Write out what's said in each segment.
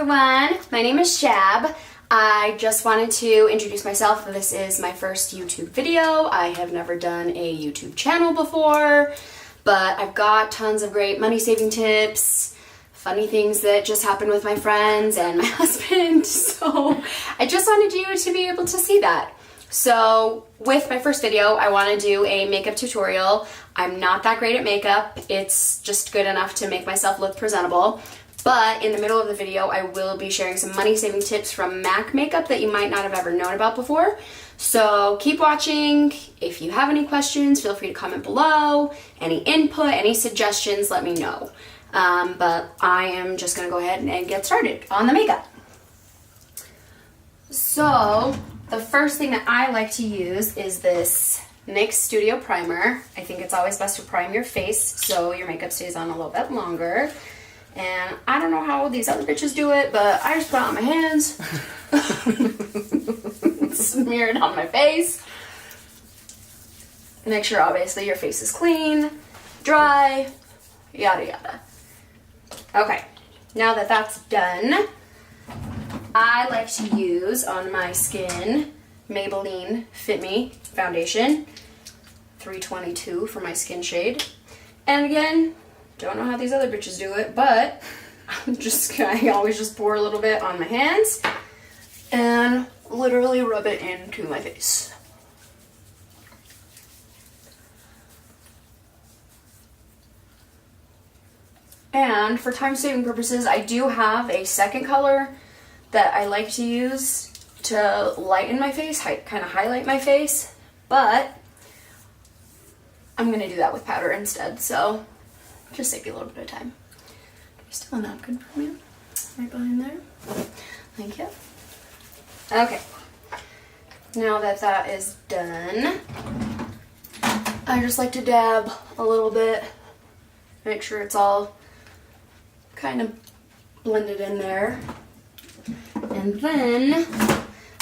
Everyone, my name is Shab. I just wanted to introduce myself. This is my first YouTube video. I have never done a YouTube channel before, but I've got tons of great money saving tips, funny things that just happened with my friends and my husband, so I just wanted you to be able to see that. So with my first video, I want to do a makeup tutorial. I'm not that great at makeup. It's just good enough to make myself look presentable. But in the middle of the video, I will be sharing some money-saving tips from MAC makeup that you might not have ever known about before. So keep watching. If you have any questions, feel free to comment below. Any input, any suggestions, let me know. But I am just going to go ahead and get started on the makeup. So the first thing that I like to use is this NYX Studio Primer. I think it's always best to prime your face so your makeup stays on a little bit longer. And I don't know how these other bitches do it, but I just put it on my hands. Smear it on my face. Make sure, obviously, your face is clean, dry, yada yada. Okay, now that that's done, I like to use on my skin Maybelline Fit Me foundation, 322 for my skin shade. And again, don't know how these other bitches do it, but I always just pour a little bit on my hands and literally rub it into my face. And for time-saving purposes, I do have a second color that I like to use to lighten my face, kind of highlight my face, but I'm going to do that with powder instead, so just save you a little bit of time. There's still a napkin for me, right behind there. Thank you. Okay, now that that is done, I just like to dab a little bit, make sure it's all kind of blended in there. And then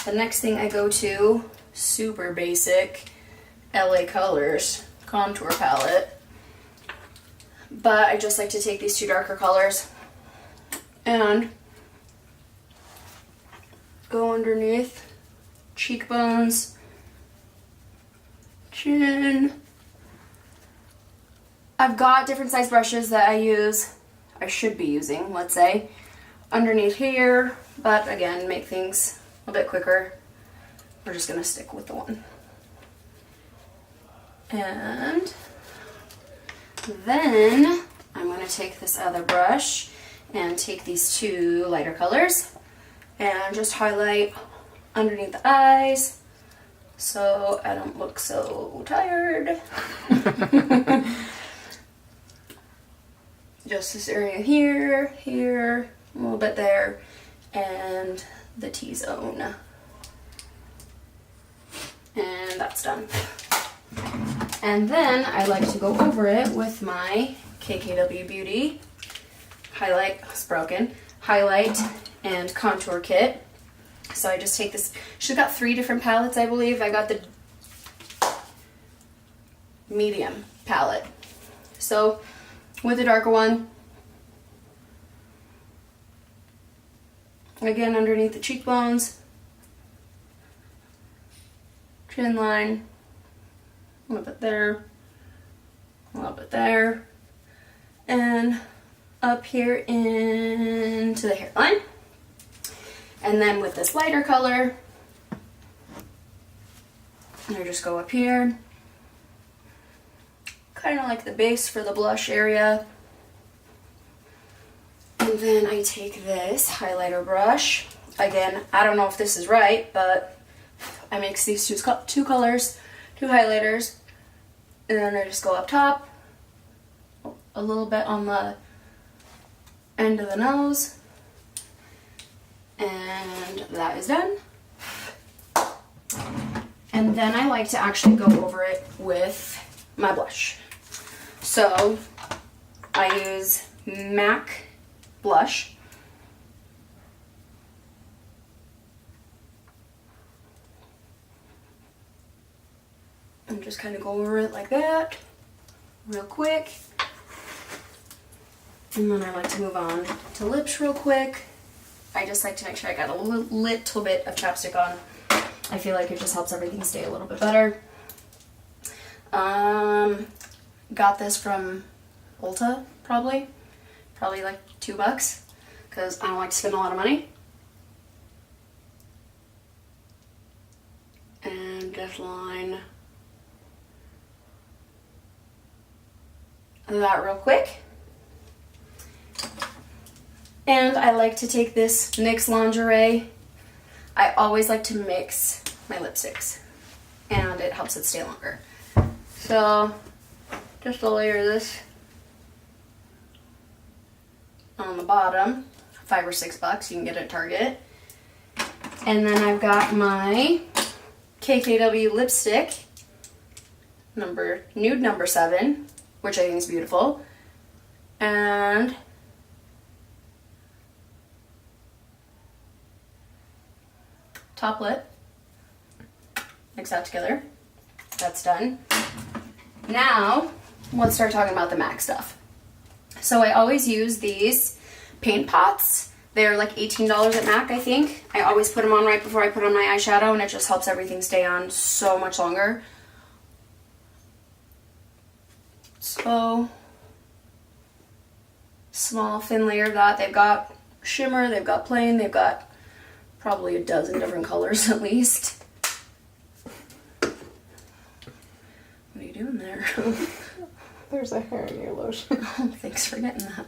the next thing I go to, super basic LA Colors contour palette. But I just like to take these two darker colors and go underneath cheekbones, chin. I've got different size brushes that I should be using, let's say, underneath here, but again, make things a bit quicker. We're just going to stick with the one. And then I'm going to take this other brush and take these two lighter colors and just highlight underneath the eyes so I don't look so tired. Just this area here, here, a little bit there, and the T-zone. And that's done. And then I like to go over it with my KKW Beauty highlight and contour kit. So I just take this, she's got 3 different palettes, I believe. I got the medium palette. So with the darker one, again underneath the cheekbones, chin line, a little bit there, a little bit there, and up here into the hairline. And then with this lighter color, I just go up here, kind of like the base for the blush area. And then I take this highlighter brush. Again, I don't know if this is right, but I mix these two colors, 2 highlighters, and then I just go up top, a little bit on the end of the nose, and that is done. And then I like to actually go over it with my blush. So I use MAC blush. And just kind of go over it like that, real quick. And then I like to move on to lips real quick. I just like to make sure I got a little bit of chapstick on. I feel like it just helps everything stay a little bit better. Got this from Ulta, probably like $2, because I don't like to spend a lot of money. And just line that real quick. And I like to take this NYX Lingerie. I always like to mix my lipsticks, and it helps it stay longer. So just a layer of this on the bottom, $5 or $6 you can get it at Target. And then I've got my KKW lipstick, nude number 7, which I think is beautiful. And top lip, mix that together. That's done. Now, let's start talking about the MAC stuff. So I always use these paint pots. They're like $18 at MAC, I think. I always put them on right before I put on my eyeshadow, and it just helps everything stay on so much longer. So, small, thin layer of that. They've got shimmer, they've got plain, they've got probably a dozen different colors at least. What are you doing there? There's a hair in your lotion. Oh, thanks for getting that.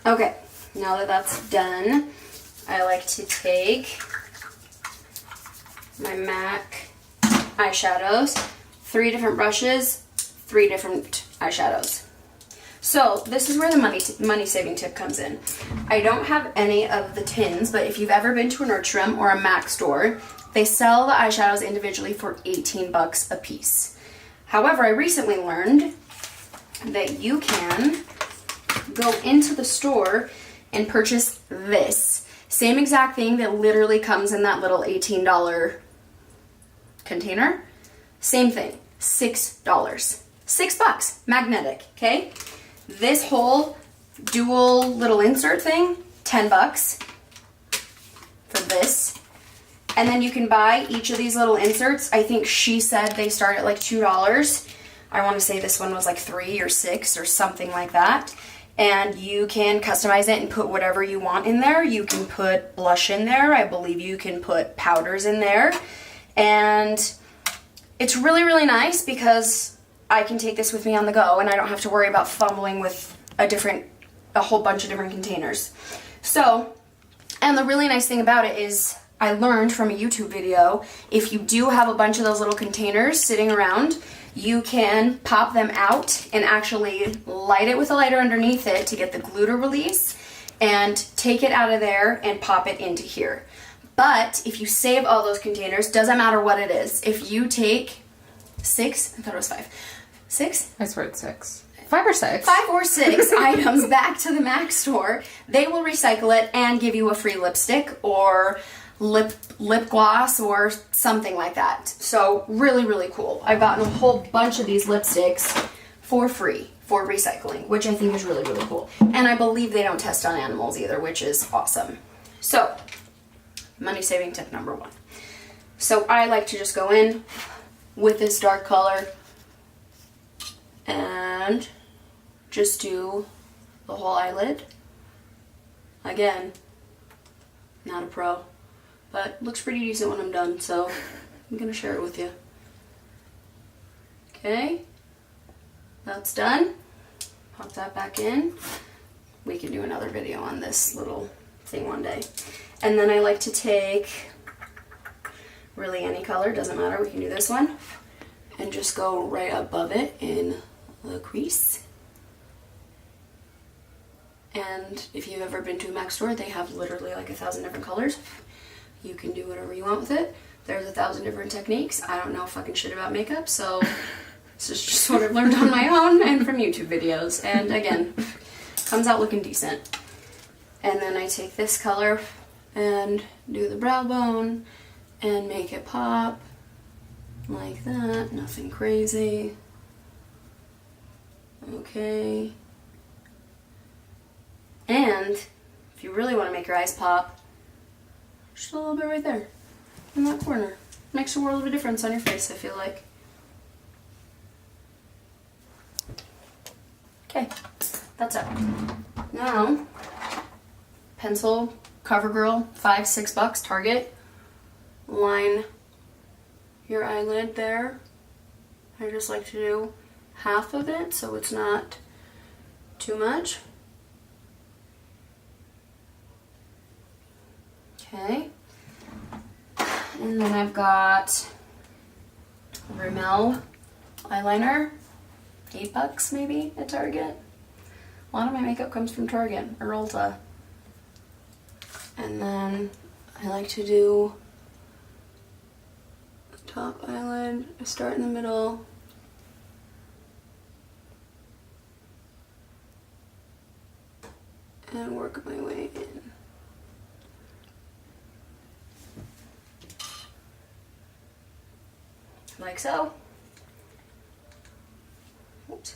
Okay, now that that's done, I like to take my MAC eyeshadows, 3 different brushes, 3 different eyeshadows. So this is where the money saving tip comes in. I don't have any of the tins, but if you've ever been to a Nordstrom or a MAC store, they sell the eyeshadows individually for $18 a piece. However, I recently learned that you can go into the store and purchase this same exact thing that literally comes in that little $18 container. Same thing, $6. $6, magnetic, okay? This whole dual little insert thing, $10 for this. And then you can buy each of these little inserts. I think she said they start at like $2. I want to say this one was like $3 or $6 or something like that. And you can customize it and put whatever you want in there. You can put blush in there. I believe you can put powders in there. And it's really, really nice because I can take this with me on the go and I don't have to worry about fumbling with a whole bunch of different containers. So, and the really nice thing about it is I learned from a YouTube video, if you do have a bunch of those little containers sitting around, you can pop them out and actually light it with a lighter underneath it to get the glue to release and take it out of there and pop it into here. But if you save all those containers, doesn't matter what it is. If you take 6, I thought it was 5. 6? I swear it's 6. 5 or 6. 5 or 6 items back to the MAC store. They will recycle it and give you a free lipstick or lip gloss or something like that. So really, really cool. I've gotten a whole bunch of these lipsticks for free for recycling, which I think is really, really cool. And I believe they don't test on animals either, which is awesome. So, money saving tip number 1. So I like to just go in with this dark color and just do the whole eyelid. Again, not a pro, but looks pretty decent when I'm done, so I'm gonna share it with you. Okay, that's done. Pop that back in. We can do another video on this little thing one day. And then I like to take really any color, doesn't matter, we can do this one, and just go right above it in the crease. And if you've ever been to a MAC store, they have literally like 1,000 different colors. You can do whatever you want with it. There's 1,000 different techniques. I don't know fucking shit about makeup, so this is just what I've learned on my own and from YouTube videos. And again, comes out looking decent. And then I take this color and do the brow bone and make it pop like that. Nothing crazy. Okay. And If you really want to make your eyes pop, just a little bit right there in that corner. Makes a world of a difference on your face, I feel like. Okay, that's it. Now, pencil, CoverGirl, $5-6, Target. Line your eyelid there. I just like to do half of it so it's not too much. Okay. And then I've got Rimmel eyeliner, $8 maybe at Target. A lot of my makeup comes from Target or Ulta. And then I like to do the top eyelid. I start in the middle. And work my way in. Like so. Oops.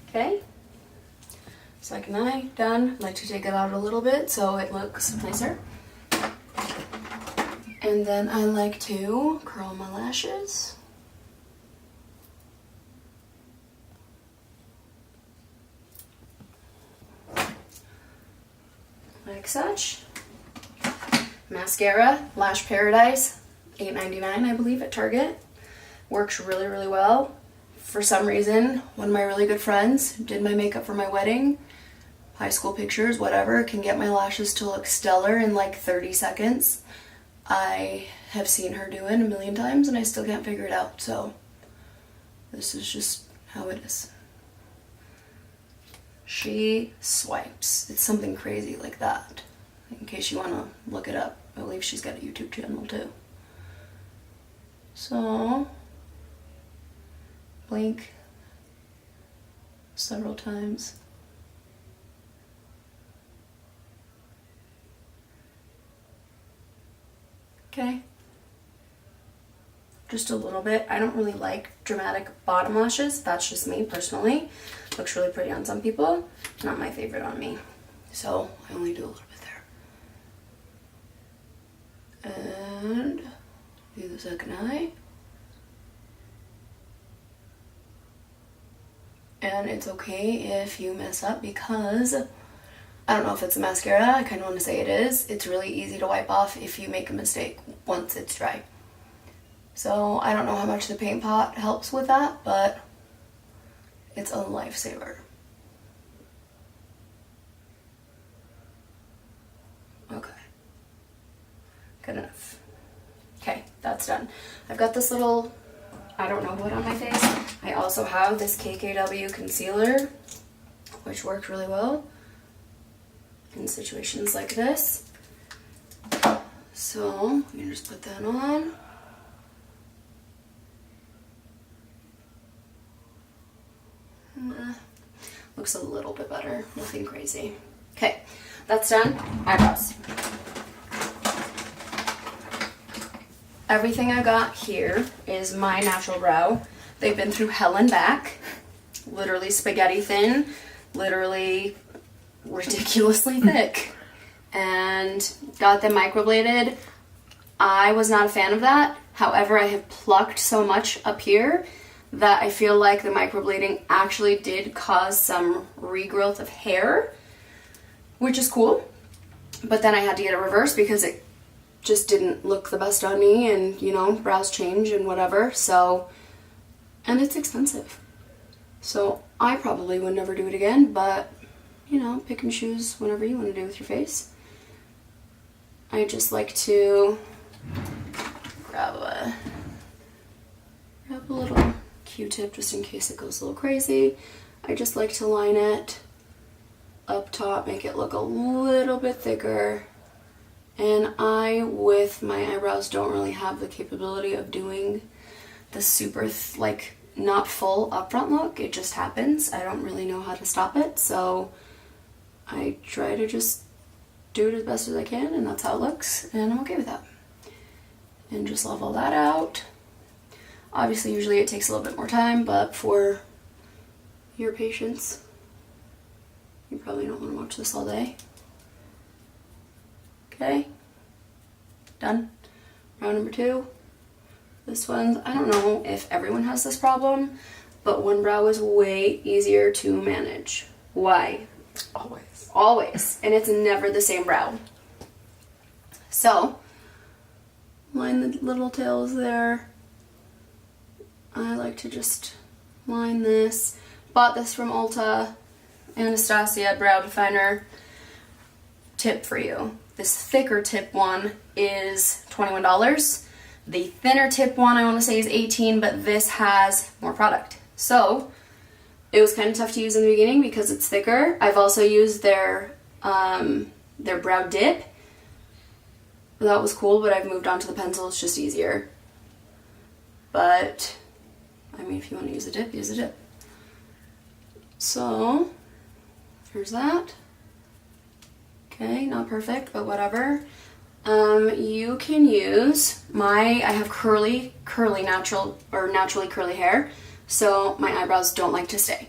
Okay. Second eye done. I like to take it out a little bit so it looks nicer. And then I like to curl my lashes. Like such. Mascara, Lash Paradise, $8.99 I believe at Target. Works really, really well. For some reason, one of my really good friends did my makeup for my wedding. High school pictures, whatever, can get my lashes to look stellar in like 30 seconds. I have seen her do it a million times and I still can't figure it out, so this is just how it is. She swipes. It's something crazy like that. In case you want to look it up, I believe she's got a YouTube channel too. So, blink several times. Okay. Just a little bit. I don't really like dramatic bottom lashes. That's just me personally. Looks really pretty on some people. Not my favorite on me. So I only do a little bit there. And do the second eye. And it's okay if you mess up because I don't know if it's a mascara, I kind of want to say it is. It's really easy to wipe off if you make a mistake once it's dry. So I don't know how much the paint pot helps with that, but it's a lifesaver. Okay. Good enough. Okay, that's done. I've got this little, I don't know what on my face. I also have this KKW concealer, which worked really well in situations like this. So you can just put that on. Looks a little bit better, nothing crazy. Okay, that's done. Eyebrows. Everything I got here is my natural brow. They've been through hell and back. Literally spaghetti thin, literally ridiculously thick. And got them microbladed. I was not a fan of that. However, I have plucked so much up here that I feel like the microblading actually did cause some regrowth of hair, which is cool. But then I had to get it reversed because it just didn't look the best on me, and you know, brows change and whatever. So, and it's expensive. So I probably would never do it again, but you know, pick and choose whatever you want to do with your face. I just like to grab a little Q-tip just in case it goes a little crazy. I just like to line it up top, make it look a little bit thicker. And I, with my eyebrows, don't really have the capability of doing the super, like, not full upfront look. It just happens. I don't really know how to stop it, so I try to just do it as best as I can, and that's how it looks, and I'm okay with that. And just level that out. Obviously, usually it takes a little bit more time, but for your patience, you probably don't want to watch this all day. Okay, done. Round number 2. This one, I don't know if everyone has this problem, but one brow is way easier to manage. Why? Always. Always. And it's never the same brow. So, line the little tails there. I like to just line this. Bought this from Ulta. Anastasia Brow Definer. Tip for you. This thicker tip one is $21. The thinner tip one I want to say is $18, but this has more product. So, it was kind of tough to use in the beginning because it's thicker. I've also used their brow dip. That was cool, but I've moved on to the pencil. It's just easier. But, I mean, if you want to use a dip, use a dip. So, here's that. Okay, not perfect, but whatever. You can use I have naturally curly hair, so my eyebrows don't like to stay.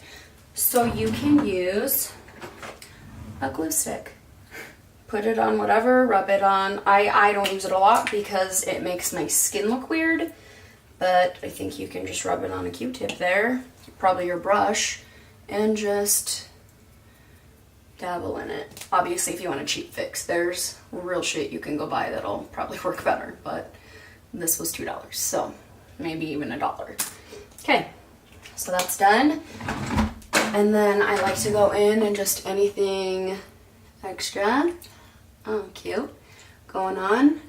So you can use a glue stick. Put it on whatever, rub it on. I don't use it a lot because it makes my skin look weird, but I think you can just rub it on a Q-tip there, probably your brush, and just dabble in it. Obviously, if you want a cheap fix, there's real shit you can go buy that'll probably work better, but this was $2, so maybe even $1. Okay, so that's done. And then I like to go in and just anything extra. Oh, cute. Going on.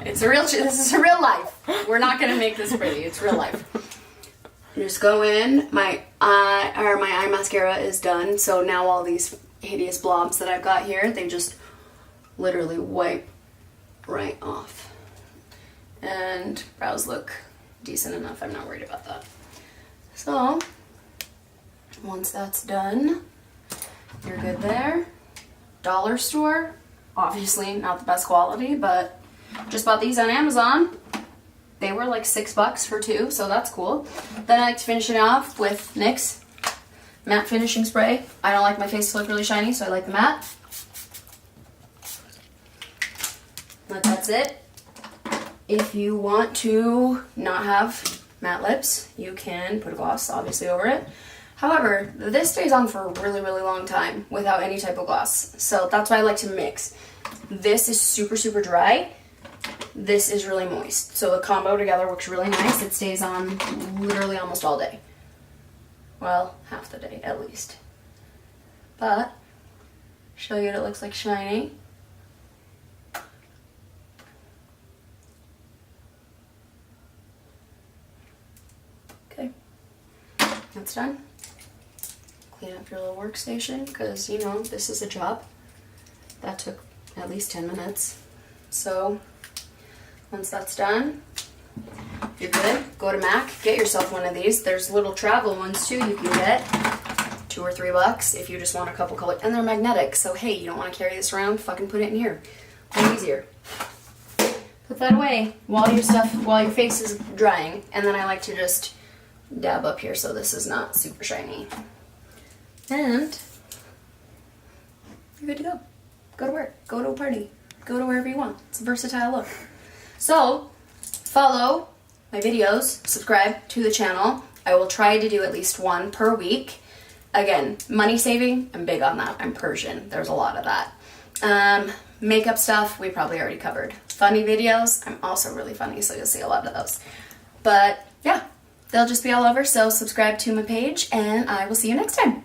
This is a real life. We're not gonna make this pretty. It's real life. Just go in. My eye mascara is done. So now all these hideous blobs that I've got here, they just literally wipe right off. And brows look decent enough. I'm not worried about that. So once that's done, you're good there. Dollar store, obviously not the best quality, but just bought these on Amazon. They were like $6 for 2, so that's cool. Then I like to finish it off with NYX matte finishing spray. I don't like my face to look really shiny, so I like the matte. But that's it. If you want to not have matte lips, you can put a gloss obviously over it. However, this stays on for a really, really long time without any type of gloss. So that's why I like to mix. This is super, super dry. This is really moist. So the combo together works really nice. It stays on literally almost all day. Well, half the day at least. But, show you what it looks like shiny. Okay, that's done. Clean up your little workstation because, you know, this is a job. That took at least 10 minutes. So, once that's done, you're good. Go to MAC, get yourself one of these. There's little travel ones too you can get. $2 or $3 if you just want a couple colors. And they're magnetic, so hey, you don't want to carry this around, fucking put it in here. Way easier. Put that away while your face is drying. And then I like to just dab up here so this is not super shiny. And you're good to go. Go to work, go to a party, go to wherever you want. It's a versatile look. So, follow my videos, subscribe to the channel. I will try to do at least one per week. Again, money saving, I'm big on that. I'm Persian, there's a lot of that. Makeup stuff, we probably already covered. Funny videos, I'm also really funny, so you'll see a lot of those. But yeah, they'll just be all over, so subscribe to my page, and I will see you next time.